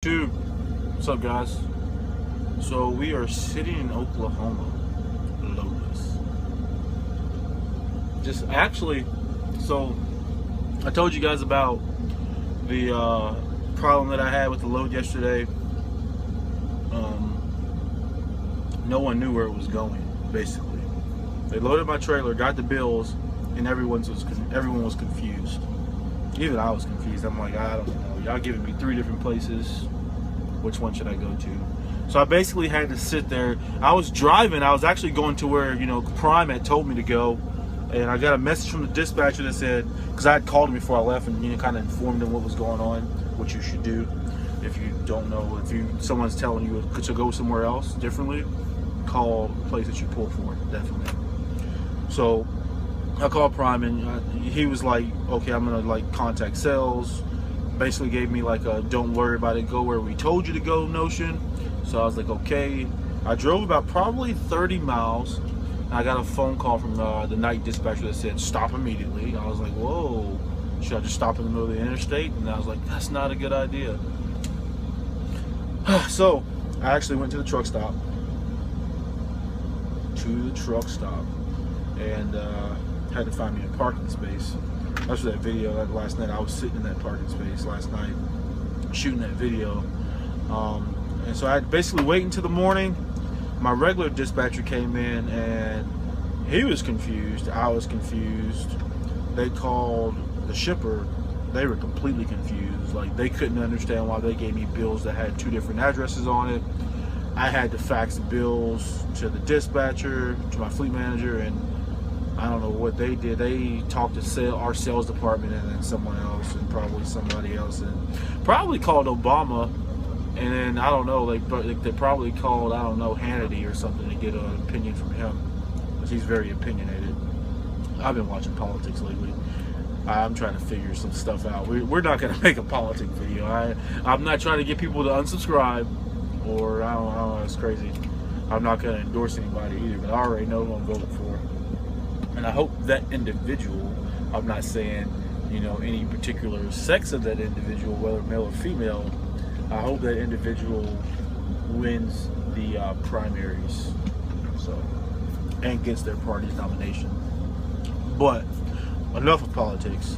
Dude, what's up, guys? So we are sitting in Oklahoma, loadless. Just actually, so I told you guys about the problem that I had with the load yesterday. No one knew where it was going. Basically, they loaded my trailer, got the bills, and everyone was confused. Even I was confused. I'm like, I don't know. Y'all giving me 3 different places. Which one should I go to? So I basically had to sit there. I was driving. I was actually going to where, Prime had told me to go. And I got a message from the dispatcher that said, because I had called him before I left and, kind of informed him what was going on, what you should do. If you don't know, if someone's telling you to go somewhere else differently, call the place that you pull for, definitely. So I called Prime and he was like, okay, I'm going to contact sales. Basically gave me a don't worry about it, go where we told you to go notion. So I was like, okay. I drove about probably 30 miles and I got a phone call from the night dispatcher that said stop immediately. I was like, whoa, should I just stop in the middle of the interstate? And I was like, that's not a good idea. So I actually went to the truck stop and had to find me a parking space. That's that video that last night. I was sitting in that parking space last night shooting that video, and so I had to basically wait until the morning. My regular dispatcher came in and he was confused. I was confused. They called the shipper. They were completely confused. They couldn't understand why they gave me bills that had 2 different addresses on it. I had to fax the bills to the dispatcher, to my fleet manager, and I don't know what they did. They talked to our sales department and then someone else and probably somebody else and probably called Obama, and then I don't know, they probably called, I don't know, Hannity or something to get an opinion from him, because he's very opinionated. I've been watching politics lately. I'm trying to figure some stuff out. We're not going to make a politics video. I'm not trying to get people to unsubscribe, or I don't know, it's crazy. I'm not going to endorse anybody either, but I already know who I'm voting for. And I hope that individual, I'm not saying, any particular sex of that individual, whether male or female, I hope that individual wins the primaries, and gets their party's nomination. But enough of politics.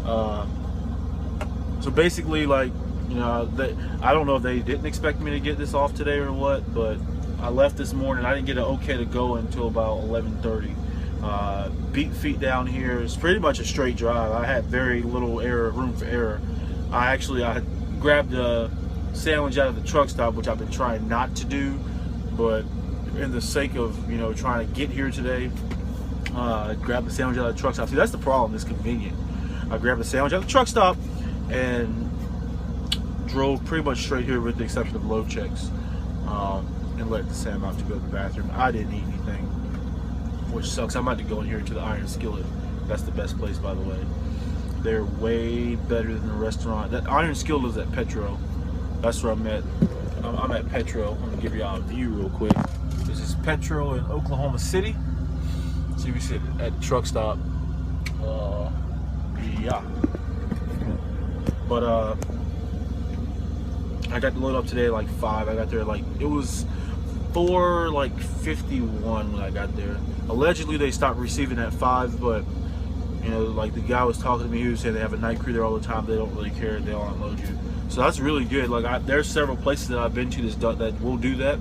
So basically, I don't know if they didn't expect me to get this off today or what, but I left this morning. I didn't get an okay to go until about 11:30. Beat feet down here. It's pretty much a straight drive. I had very little room for error. I grabbed a sandwich out of the truck stop, which I've been trying not to do, but in the sake of trying to get here today, I grabbed the sandwich out of the truck stop. See, that's the problem. It's convenient. I grabbed the sandwich out of the truck stop and drove pretty much straight here, with the exception of load checks, and let Sam out to go to the bathroom. I didn't eat anything, which sucks. I'm about to go in here to the Iron Skillet. That's the best place, by the way. They're way better than the restaurant. That Iron Skillet is at Petro. That's where I'm at. I'm at Petro. I'm gonna give y'all a view real quick. This is Petro in Oklahoma City. So you can see at the truck stop. Yeah. But I got the load up today at 5. I got there it was 4:51 when I got there. Allegedly they stopped receiving at 5, but the guy was talking to me. He was saying they have a night crew there all the time. They don't really care. They'll unload you. So that's really good. There's several places that I've been to that will do that,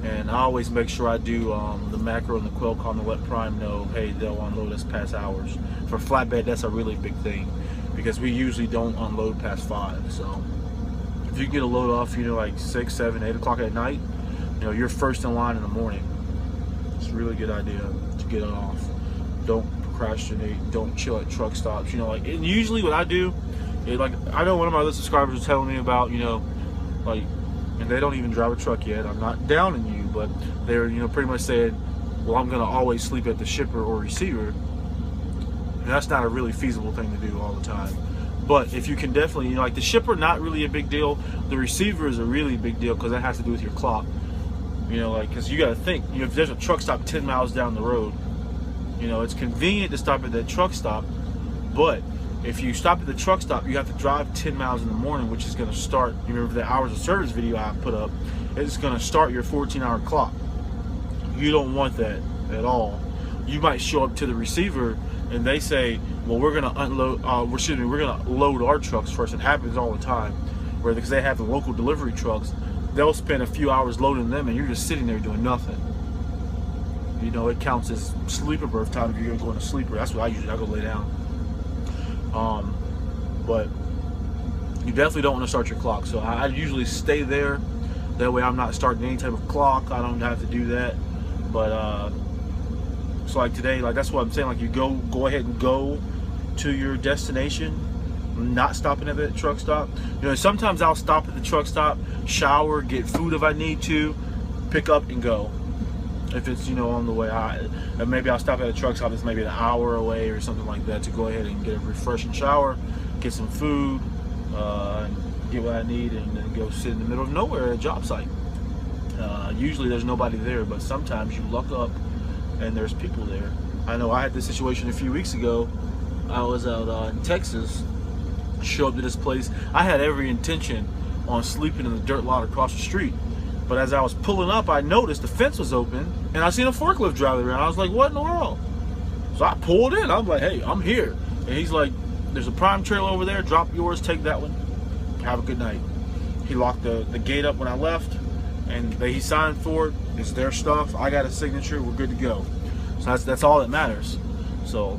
and I always make sure I do the macro and the quail call to let Prime know, hey, they'll unload us past hours. For flatbed, that's a really big thing, because we usually don't unload past 5. So if you can get a load off, 6, 7, 8 o'clock at night, you're first in line in the morning. It's a really good idea to get it off. Don't procrastinate. Don't chill at truck stops. And usually what I do is, I know one of my other subscribers was telling me about, and they don't even drive a truck yet. I'm not downing you, but they're, pretty much saying, well, I'm going to always sleep at the shipper or receiver. And that's not a really feasible thing to do all the time. But if you can definitely, the shipper, not really a big deal. The receiver is a really big deal, because that has to do with your clock. Because you got to think, if there's a truck stop 10 miles down the road, it's convenient to stop at that truck stop, but If you stop at the truck stop, you have to drive 10 miles in the morning, which is going to start, you remember the hours of service video I put up, it's going to start your 14-hour clock. You don't want that at all. You might show up to the receiver and they say, well, we're going to unload, we're going to load our trucks first. It happens all the time, where because they have the local delivery trucks, they'll spend a few hours loading them and you're just sitting there doing nothing. You know, it counts as sleeper berth time if you're going to sleeper. That's what I usually, I go lay down. But you definitely don't want to start your clock. So I usually stay there. That way I'm not starting any type of clock. I don't have to do that. But so like today, like that's what I'm saying. Like you go ahead and go to your destination, not stopping at the truck stop. You know, sometimes I'll stop at the truck stop, shower, get food if I need to, pick up and go. If it's, you know, on the way, maybe I'll stop at a truck stop that's maybe an hour away or something like that to go ahead and get a refreshing shower, get some food, get what I need, and then go sit in the middle of nowhere at a job site. Usually there's nobody there, but sometimes you luck up and there's people there. I know I had this situation a few weeks ago. I was out in Texas, showed up to this place. I had every intention on sleeping in the dirt lot across the street. But as I was pulling up, I noticed the fence was open, and I seen a forklift driving around. I was like, what in the world? So I pulled in. I'm like, hey, I'm here. And he's like, there's a Prime trailer over there. Drop yours, take that one. Have a good night. He locked the gate up when I left, and he signed for it. It's their stuff. I got a signature. We're good to go. So that's all that matters. So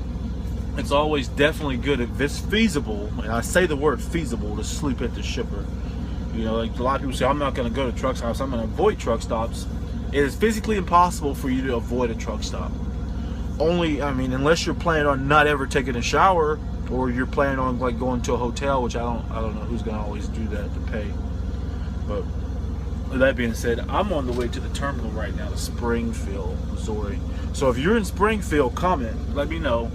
it's always definitely good if it's feasible, and I say the word feasible, to sleep at the shipper. You know, like a lot of people say, I'm not going to go to truck stops, I'm going to avoid truck stops. It is physically impossible for you to avoid a truck stop. Only, I mean, unless you're planning on not ever taking a shower, or you're planning on like going to a hotel, which I don't know who's going to always do that to pay. But with that being said, I'm on the way to the terminal right now to Springfield, Missouri. So if you're in Springfield, comment, let me know.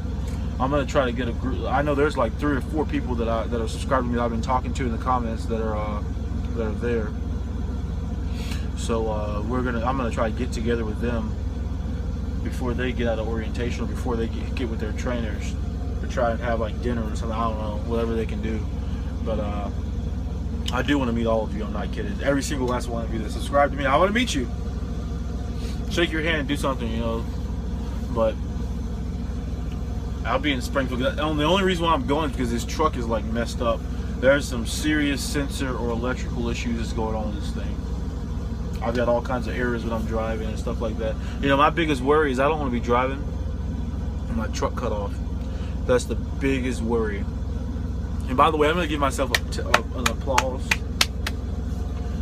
I'm gonna try to get a group. I know there's like 3 or 4 people that are subscribed to me that I've been talking to in the comments that are there. So I'm gonna try to get together with them before they get out of orientation, or before they get with their trainers, to try and have like dinner or something. I don't know, whatever they can do. But I do want to meet all of you. I'm not kidding. Every single last one of you that subscribe to me, I want to meet you. Shake your hand, do something, you know. But I'll be in Springfield. The only reason why I'm going is because this truck is like messed up. There's some serious sensor or electrical issues that's going on with this thing. I've got all kinds of errors when I'm driving and stuff like that. You know, my biggest worry is I don't want to be driving and my truck cut off. That's the biggest worry. And by the way, I'm going to give myself an applause.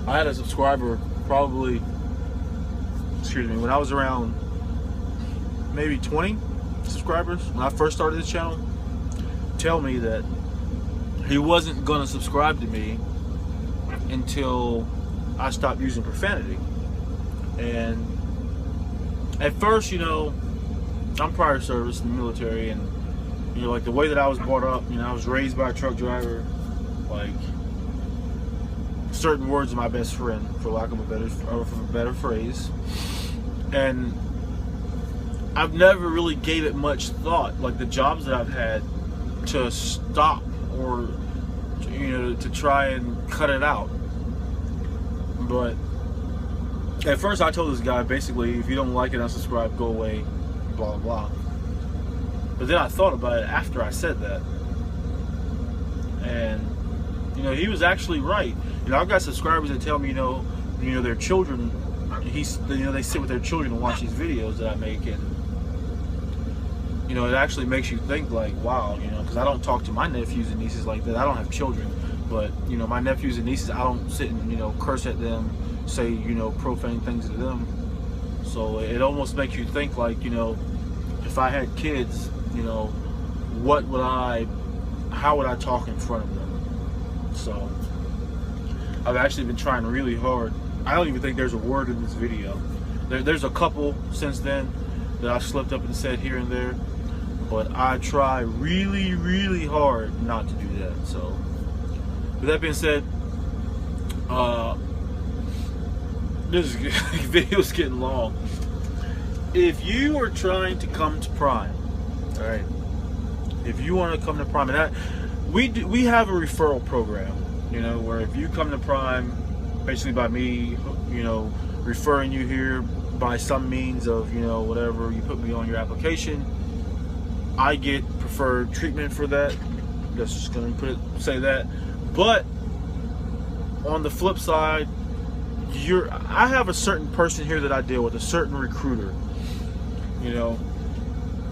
I had a subscriber probably, when I was around maybe 20 subscribers when I first started this channel, tell me that he wasn't going to subscribe to me until I stopped using profanity. And at first, you know, I'm prior service in the military, and you know, like the way that I was brought up, you know, I was raised by a truck driver. Like, certain words are my best friend, for lack of a better phrase. And I've never really gave it much thought, like the jobs that I've had, to stop or, you know, to try and cut it out. But at first I told this guy, basically, if you don't like it, unsubscribe, go away, blah, blah, blah. But then I thought about it after I said that. And, you know, he was actually right. You know, I've got subscribers that tell me, you know, their children, they sit with their children and watch these videos that I make, and you know, it actually makes you think, like, wow, you know, because I don't talk to my nephews and nieces like that. I don't have children, but, you know, my nephews and nieces, I don't sit and, you know, curse at them, say, you know, profane things to them. So it almost makes you think, like, you know, if I had kids, you know, how would I talk in front of them? So I've actually been trying really hard. I don't even think there's a word in this video. There's a couple since then that I've slipped up and said here and there, but I try really, really hard not to do that. So with that being said, this video's getting long. If you are trying to come to Prime, all right, if you want to come to Prime, and we have a referral program, you know, where if you come to Prime, basically by me, you know, referring you here by some means of, you know, whatever, you put me on your application, I get preferred treatment for that. That's just gonna say that. But on the flip side, I have a certain person here that I deal with, a certain recruiter. You know,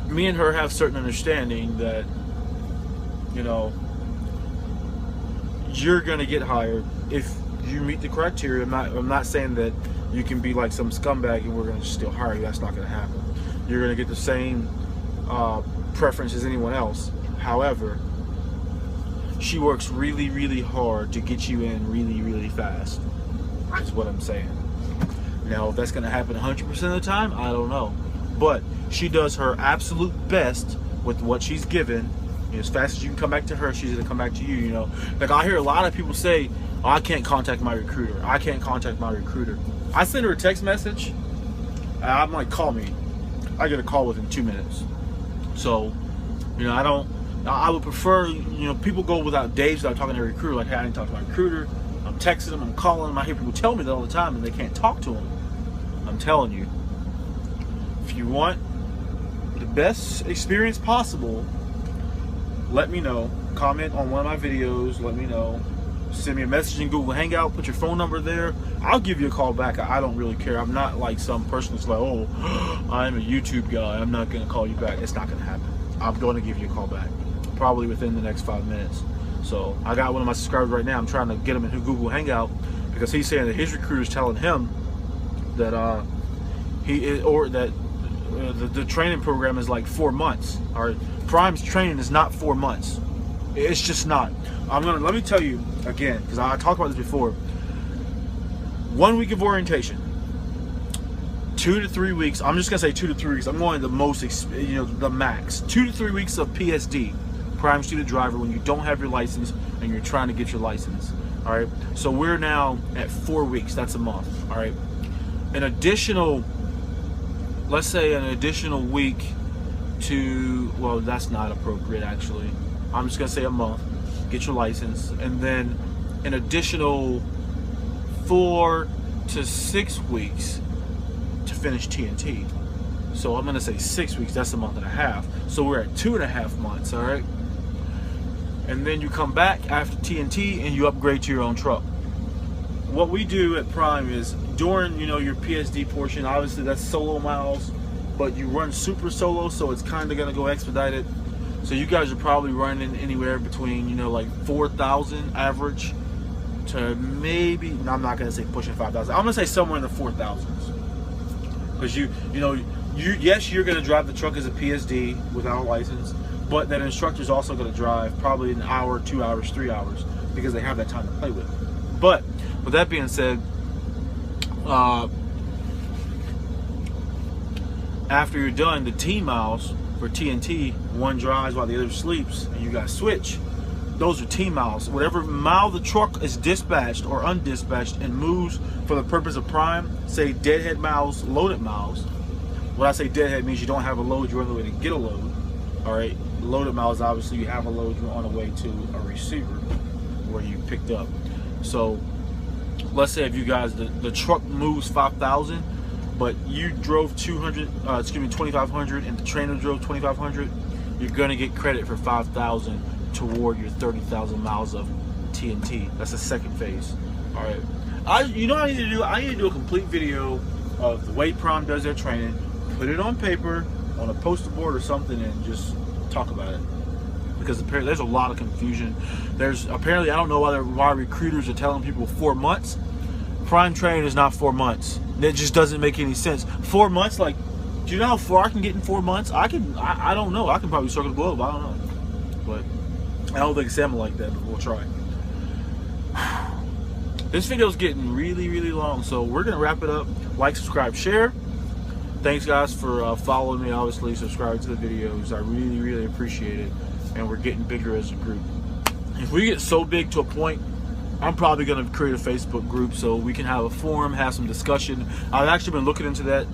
me and her have certain understanding that, you know, you're gonna get hired if you meet the criteria. I'm not saying that you can be like some scumbag and we're gonna still hire you. That's not gonna happen. You're gonna get the same preference as anyone else. However, she works really, really hard to get you in really, really fast. Is what I'm saying. Now, if that's gonna happen 100% of the time, I don't know. But she does her absolute best with what she's given. As fast as you can come back to her, she's gonna come back to you. You know, like I hear a lot of people say, oh, I can't contact my recruiter. I can't contact my recruiter. I send her a text message. I'm like, call me. I get a call within 2 minutes. So, you know, I would prefer, you know, people go without days without talking to their recruiter. Like, hey, I didn't talk to my recruiter. I'm texting them. I'm calling them. I hear people tell me that all the time, and they can't talk to them. I'm telling you, if you want the best experience possible, let me know. Comment on one of my videos. Let me know. Send me a message in Google Hangout. Put your phone number there. I'll give you a call back. I don't really care. I'm not like some person that's like, oh, I'm a YouTube guy. I'm not going to call you back. It's not going to happen. I'm going to give you a call back, probably within the next 5 minutes. So I got one of my subscribers right now. I'm trying to get him in Google Hangout because he's saying that his recruiter's telling him that the training program is like 4 months. All right, Prime's training is not 4 months. It's just not. Let me tell you again, because I talked about this before. 1 week of orientation, 2 to 3 weeks. I'm just gonna say 2 to 3 weeks. I'm going the most, you know, the max. 2 to 3 weeks of PSD, prime student driver, when you don't have your license and you're trying to get your license. All right. So we're now at 4 weeks. That's a month. All right. An additional, let's say, an additional week to, well, that's not appropriate actually. I'm just gonna say a month. Get your license, and then an additional 4 to 6 weeks to finish TNT. So I'm gonna say 6 weeks. That's a month and a half. So we're at 2.5 months. All right. And then you come back after TNT and you upgrade to your own truck. What we do at Prime is during, you know, your PSD portion, obviously that's solo miles, but you run super solo, so it's kind of gonna go expedited. So you guys are probably running anywhere between, you know, like 4,000 average to maybe, I'm not gonna say pushing 5,000. I'm gonna say somewhere in the 4,000s. Because yes, you're gonna drive the truck as a PSD without a license, but that instructor's also gonna drive probably an hour, 2 hours, 3 hours, because they have that time to play with. But with that being said, after you're done, the T miles for TNT, one drives while the other sleeps, and you guys switch. Those are T miles. Whatever mile the truck is dispatched or undispatched and moves for the purpose of Prime, say deadhead miles, loaded miles. When I say deadhead, means you don't have a load, you're on the way to get a load. All right, loaded miles, obviously you have a load, you're on the way to a receiver where you picked up. So let's say if you guys, the truck moves 5,000, but you drove 2,500, and the trainer drove 2,500, you're gonna get credit for 5,000 toward your 30,000 miles of TNT. That's the second phase. All right. You know what I need to do? I need to do a complete video of the way Prime does their training, put it on paper, on a poster board or something, and just talk about it. Because apparently there's a lot of confusion. Apparently, I don't know why recruiters are telling people 4 months. Prime training is not 4 months. It just doesn't make any sense. 4 months, like, do you know how far I can get in 4 months? I don't know. I can probably circle the globe. I don't know. But I don't think Sam will like that, but we'll try. This video's getting really, really long, so we're gonna wrap it up. Like, subscribe, share. Thanks, guys, for following me. Obviously, subscribe to the videos. I really, really appreciate it. And we're getting bigger as a group. If we get so big to a point, I'm probably going to create a Facebook group so we can have a forum, have some discussion. I've actually been looking into that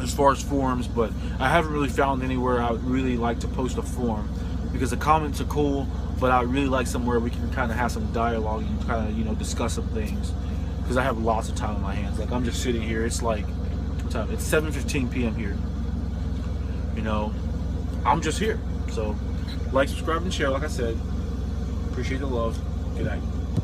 as far as forums, but I haven't really found anywhere I would really like to post a forum, because the comments are cool, but I really like somewhere we can kind of have some dialogue and kind of, you know, discuss some things, because I have lots of time on my hands. Like, I'm just sitting here. It's like, what time? It's 7:15 p.m. here. You know, I'm just here. So, like, subscribe, and share. Like I said, appreciate the love. Good night.